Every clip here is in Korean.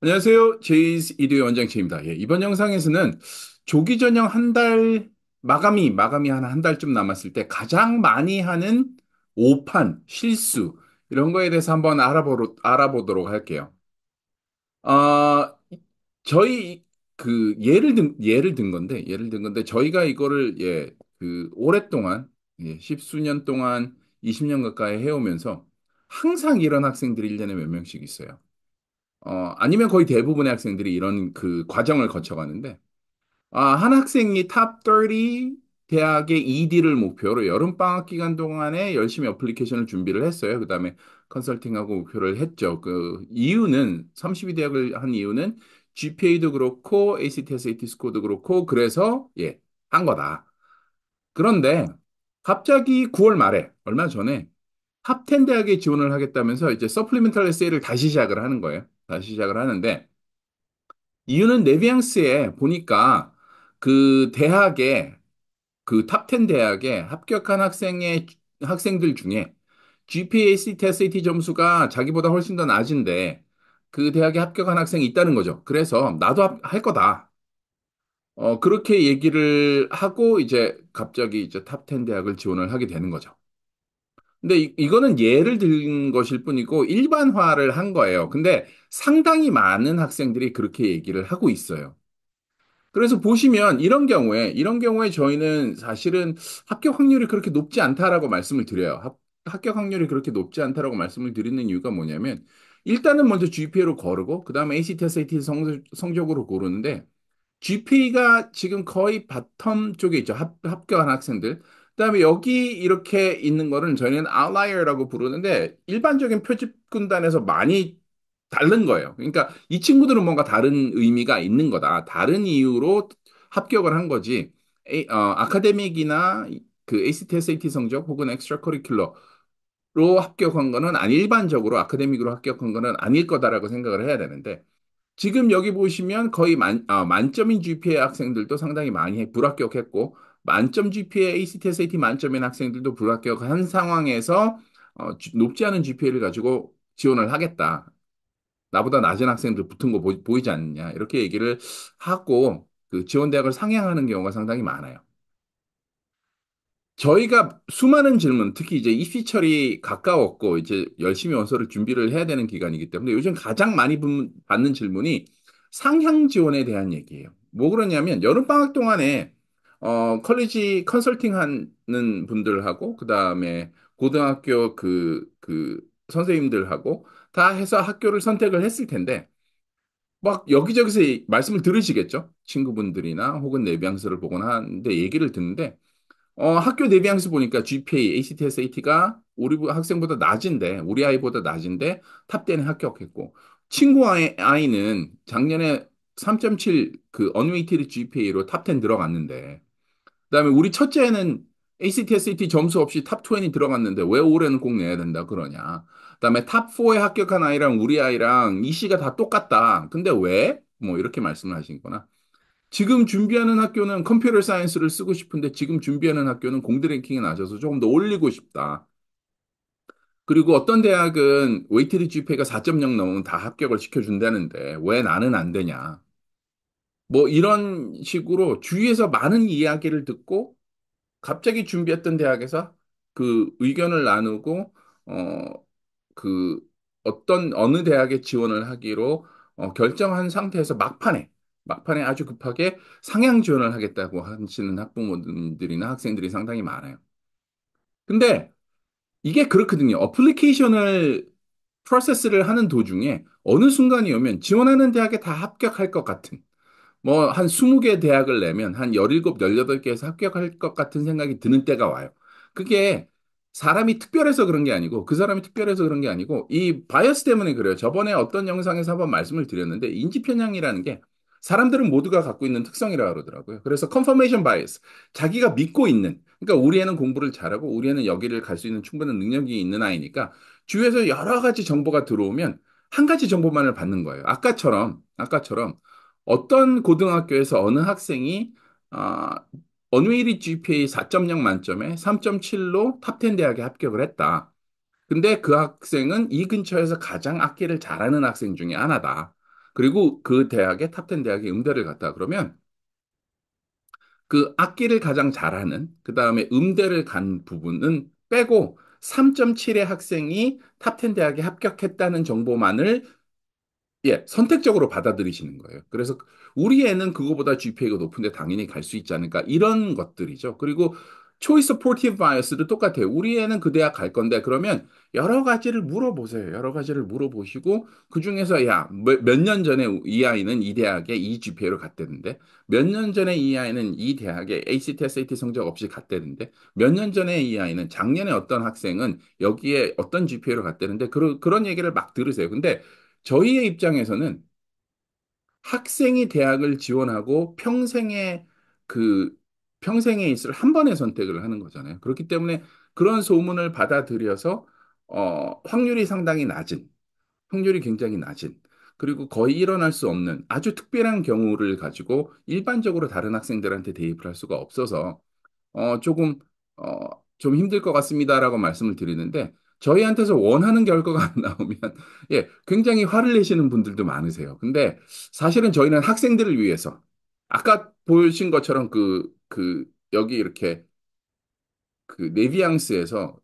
안녕하세요. 제이스 이두의 원장체입니다. 예, 이번 영상에서는 조기 전형 한 달, 마감이 한 달쯤 남았을 때 가장 많이 하는 오판, 실수, 이런 거에 대해서 한번 알아보도록 할게요. 어, 저희, 예를 든 건데, 저희가 이거를, 오랫동안, 십수년 동안, 20년 가까이 해오면서 항상 이런 학생들이 1년에 몇 명씩 있어요. 아니면 거의 대부분의 학생들이 이런 그 과정을 거쳐가는데, 한 학생이 탑 30 대학의 ED를 목표로 여름방학 기간 동안에 열심히 어플리케이션을 준비를 했어요. 그 다음에 컨설팅하고 목표를 했죠. 그 이유는, 32대학을 한 이유는 GPA도 그렇고, ACT, SAT 스코어도 그렇고, 그래서, 한 거다. 그런데 갑자기 9월 말에, 얼마 전에 탑 10 대학에 지원을 하겠다면서 이제 서플리멘탈 에세이를 다시 시작을 하는 거예요. 다시 시작을 하는데, 이유는 네비앙스에 보니까 그 대학에 그 탑 10 대학에 합격한 학생들 중에 GPA, CT, SAT 점수가 자기보다 훨씬 더 낮은데 그 대학에 합격한 학생이 있다는 거죠. 그래서 나도 할 거다. 그렇게 얘기를 하고 이제 갑자기 이제 탑 10 대학을 지원을 하게 되는 거죠. 근데 이거는 예를 든 것일 뿐이고 일반화를 한 거예요. 근데 상당히 많은 학생들이 그렇게 얘기를 하고 있어요. 그래서 보시면 이런 경우에 저희는 사실은 합격 확률이 그렇게 높지 않다라고 말씀을 드려요. 합격 확률이 그렇게 높지 않다라고 말씀을 드리는 이유가 뭐냐면 일단은 먼저 GPA로 거르고 그다음에 ACT, SAT 성적으로 고르는데 GPA가 지금 거의 바텀 쪽에 있죠. 합격한 학생들. 그다음에 여기 이렇게 있는 거는 저희는 아웃라이어라고 부르는데 일반적인 표집 군단에서 많이 다른 거예요. 그러니까 이 친구들은 뭔가 다른 의미가 있는 거다. 다른 이유로 합격을 한 거지. 아카데믹이나 그 ACT, SAT 성적 혹은 엑스트라 커리큘러로 합격한 거는 아니 일반적으로 아카데믹으로 합격한 거는 아닐 거다라고 생각을 해야 되는데 지금 여기 보시면 거의 만점인 GPA 학생들도 상당히 많이 불합격했고, 만점 GPA, ACT, SAT 만점인 학생들도 불합격한 상황에서 높지 않은 GPA를 가지고 지원을 하겠다. 나보다 낮은 학생들 붙은 거 보이지 않느냐. 이렇게 얘기를 하고 그 지원 대학을 상향하는 경우가 상당히 많아요. 저희가 수많은 질문, 특히 이제 입시철이 가까웠고, 이제 열심히 원서를 준비를 해야 되는 기간이기 때문에 요즘 가장 많이 받는 질문이 상향 지원에 대한 얘기예요. 뭐 그러냐면, 여름방학 동안에, 컬리지 컨설팅 하는 분들하고, 그 다음에 고등학교 그 선생님들하고 다 해서 학교를 선택을 했을 텐데, 막 여기저기서 말씀을 들으시겠죠? 친구분들이나 혹은 내비앙스를 보거나 하는데 얘기를 듣는데, 학교 내비양수 보니까 GPA, ACT, SAT가 우리 학생보다 낮은데, 우리 아이보다 낮은데, 탑 10에 합격했고, 아이는 작년에 3.7 그 언웨이티드 GPA로 탑 10 들어갔는데, 그다음에 우리 첫째는 ACT, SAT 점수 없이 탑 20 들어갔는데, 왜 올해는 꼭 내야 된다 그러냐. 그다음에 탑 4에 합격한 아이랑 우리 아이랑 이시가 다 똑같다. 근데 왜? 뭐 이렇게 말씀을 하신 거나. 지금 준비하는 학교는 컴퓨터 사이언스를 쓰고 싶은데 지금 준비하는 학교는 공대 랭킹이 낮아서 조금 더 올리고 싶다. 그리고 어떤 대학은 웨이티드 GPA가 4.0 넘으면 다 합격을 시켜준다는데 왜 나는 안 되냐. 뭐 이런 식으로 주위에서 많은 이야기를 듣고 갑자기 준비했던 대학에서 그 의견을 나누고 그 어느 대학에 지원을 하기로 결정한 상태에서 막판에 아주 급하게 상향 지원을 하겠다고 하시는 학부모들이나 학생들이 상당히 많아요. 근데 이게 그렇거든요. 어플리케이션을 프로세스를 하는 도중에 어느 순간이 오면 지원하는 대학에 다 합격할 것 같은 뭐 한 20개 대학을 내면 한 17, 18개에서 합격할 것 같은 생각이 드는 때가 와요. 그게 사람이 특별해서 그런 게 아니고 그 사람이 특별해서 그런 게 아니고 이 바이어스 때문에 그래요. 저번에 어떤 영상에서 한번 말씀을 드렸는데 인지 편향이라는 게 사람들은 모두가 갖고 있는 특성이라고 그러더라고요. 그래서 컨퍼메이션 바이어스. 자기가 믿고 있는 그러니까 우리 애는 공부를 잘하고 우리 애는 여기를 갈 수 있는 충분한 능력이 있는 아이니까 주위에서 여러 가지 정보가 들어오면 한 가지 정보만을 받는 거예요. 아까처럼 어떤 고등학교에서 어느 학생이 아, 언웨이리 GPA 4.0 만점에 3.7로 탑 10 대학에 합격을 했다. 근데 그 학생은 이 근처에서 가장 악기를 잘하는 학생 중에 하나다. 그리고 그 대학에 탑10 대학에 응대를 갔다 그러면 그 악기를 가장 잘하는 그다음에 음대를 간 부분은 빼고 3.7의 학생이 탑10 대학에 합격했다는 정보만을 선택적으로 받아들이시는 거예요. 그래서 우리 애는 그거보다 GPA가 높은데 당연히 갈 수 있지 않을까 이런 것들이죠. 그리고 초이스 포티브 바이어스도 똑같아요. 우리 애는 그 대학 갈 건데 그러면 여러 가지를 물어보세요. 여러 가지를 물어보시고 그중에서 야, 몇 년 전에 이 아이는 이 대학에 이 GPA로 갔대는데 몇 년 전에 이 아이는 이 대학에 ACT, SAT 성적 없이 갔대는데 몇 년 전에 이 아이는 작년에 어떤 학생은 여기에 어떤 GPA로 갔대는데 그런 얘기를 막 들으세요. 근데 저희의 입장에서는 학생이 대학을 지원하고 그 평생에 있을 한 번의 선택을 하는 거잖아요. 그렇기 때문에 그런 소문을 받아들여서 확률이 상당히 낮은, 확률이 굉장히 낮은, 그리고 거의 일어날 수 없는 아주 특별한 경우를 가지고 일반적으로 다른 학생들한테 대입을 할 수가 없어서 조금, 좀 힘들 것 같습니다라고 말씀을 드리는데, 저희한테서 원하는 결과가 안 나오면, 굉장히 화를 내시는 분들도 많으세요. 근데 사실은 저희는 학생들을 위해서, 아까 보신 것처럼 여기 이렇게 네비앙스에서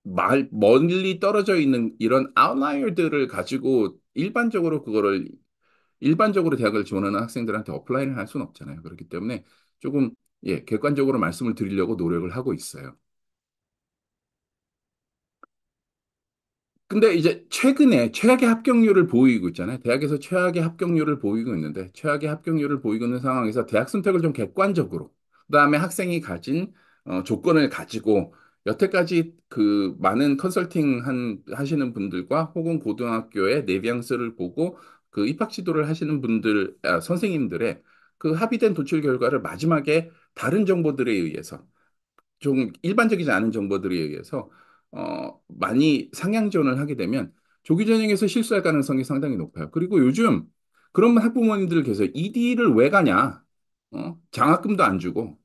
멀리 떨어져 있는 이런 아웃라이어들을 가지고 일반적으로 대학을 지원하는 학생들한테 어플라이를 할 수는 없잖아요. 그렇기 때문에 조금 객관적으로 말씀을 드리려고 노력을 하고 있어요. 근데 이제 최근에 최악의 합격률을 보이고 있잖아요. 대학에서 최악의 합격률을 보이고 있는데 최악의 합격률을 보이고 있는 상황에서 대학 선택을 좀 객관적으로 그다음에 학생이 가진 조건을 가지고 여태까지 그 많은 하시는 분들과 혹은 고등학교의 내비앙스를 보고 그 입학 지도를 하시는 선생님들의 그 합의된 도출 결과를 마지막에 다른 정보들에 의해서 좀 일반적이지 않은 정보들에 의해서 많이 상향 지원을 하게 되면 조기 전형에서 실수할 가능성이 상당히 높아요. 그리고 요즘 그런 학부모님들 계세요. ED를 왜 가냐? 장학금도 안 주고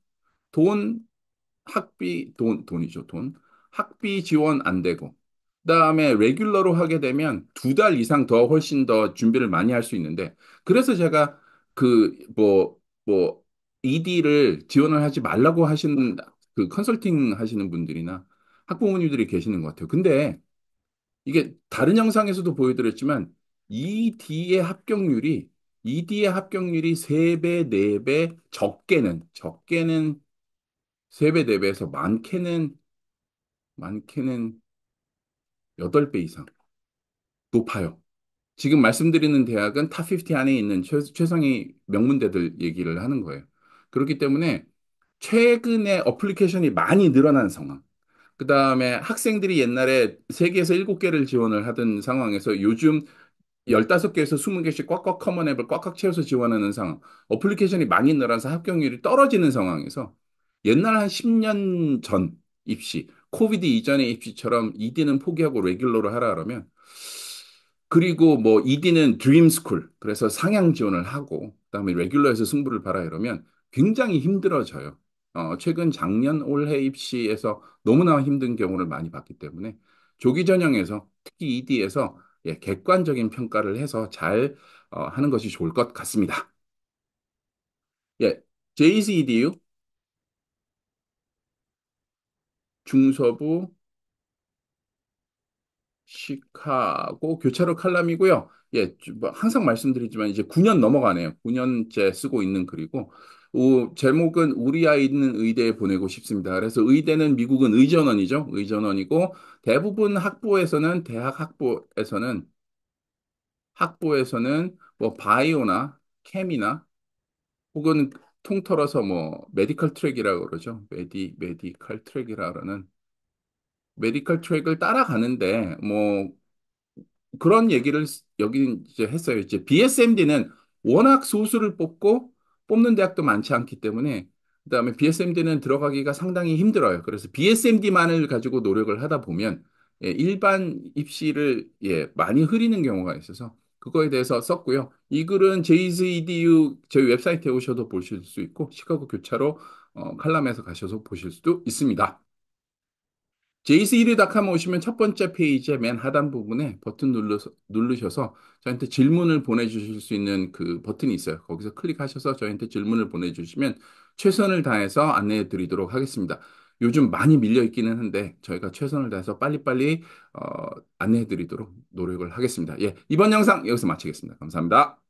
돈 돈이죠, 돈. 학비 지원 안 되고. 그다음에 레귤러로 하게 되면 2달 이상 더 훨씬 더 준비를 많이 할 수 있는데 그래서 제가 뭐 ED를 지원을 하지 말라고 하시는 그 컨설팅 하시는 분들이나 학부모님들이 계시는 것 같아요. 근데 이게 다른 영상에서도 보여드렸지만 ED의 합격률이 3배, 4배, 적게는 3배, 4배에서 많게는 8배 이상 높아요. 지금 말씀드리는 대학은 탑50 안에 있는 최상위 명문대들 얘기를 하는 거예요. 그렇기 때문에 최근에 어플리케이션이 많이 늘어난 상황. 그 다음에 학생들이 옛날에 3개에서 7개를 지원을 하던 상황에서 요즘 15개에서 20개씩 꽉꽉 커먼 앱을 꽉꽉 채워서 지원하는 상황. 어플리케이션이 많이 늘어나서 합격률이 떨어지는 상황에서 옛날 한 10년 전 입시, 코비드 이전의 입시처럼 ED는 포기하고 레귤러로 하라 그러면 그리고 뭐 ED는 드림 스쿨 그래서 상향 지원을 하고 그다음에 레귤러에서 승부를 봐라 이러면 굉장히 힘들어져요. 최근 작년 올해 입시에서 너무나 힘든 경우를 많이 봤기 때문에 조기 전형에서 특히 ED에서 객관적인 평가를 해서 잘 하는 것이 좋을 것 같습니다. 예, JCEDU 중서부 시카고 교차로 칼럼이고요. 뭐 항상 말씀드리지만 이제 9년 넘어가네요. 9년째 쓰고 있는 글이고 제목은 우리 아이는 의대에 보내고 싶습니다. 그래서 의대는 미국은 의전원이죠. 의전원이고 대부분 대학 학부에서는 뭐 바이오나 케미나 혹은 통틀어서 뭐 메디컬 트랙이라고 그러죠. 메디컬 트랙이라 그러는 메디컬 트랙을 따라가는데 뭐 그런 얘기를 여기 이제 했어요. 이제 BSMD는 워낙 소수를 뽑는 대학도 많지 않기 때문에 그다음에 BSMD는 들어가기가 상당히 힘들어요. 그래서 BSMD만을 가지고 노력을 하다 보면 일반 입시를 많이 흐리는 경우가 있어서 그거에 대해서 썼고요. 이 글은 JSEDU 저희 웹사이트에 오셔도 보실 수 있고 시카고 교차로 칼럼에서 가셔서 보실 수도 있습니다. JC1위.com 오시면 첫 번째 페이지의 맨 하단 부분에 버튼 누르셔서 저한테 질문을 보내주실 수 있는 그 버튼이 있어요. 거기서 클릭하셔서 저한테 질문을 보내주시면 최선을 다해서 안내해 드리도록 하겠습니다. 요즘 많이 밀려 있기는 한데 저희가 최선을 다해서 빨리빨리 안내해 드리도록 노력을 하겠습니다. 예, 이번 영상 여기서 마치겠습니다. 감사합니다.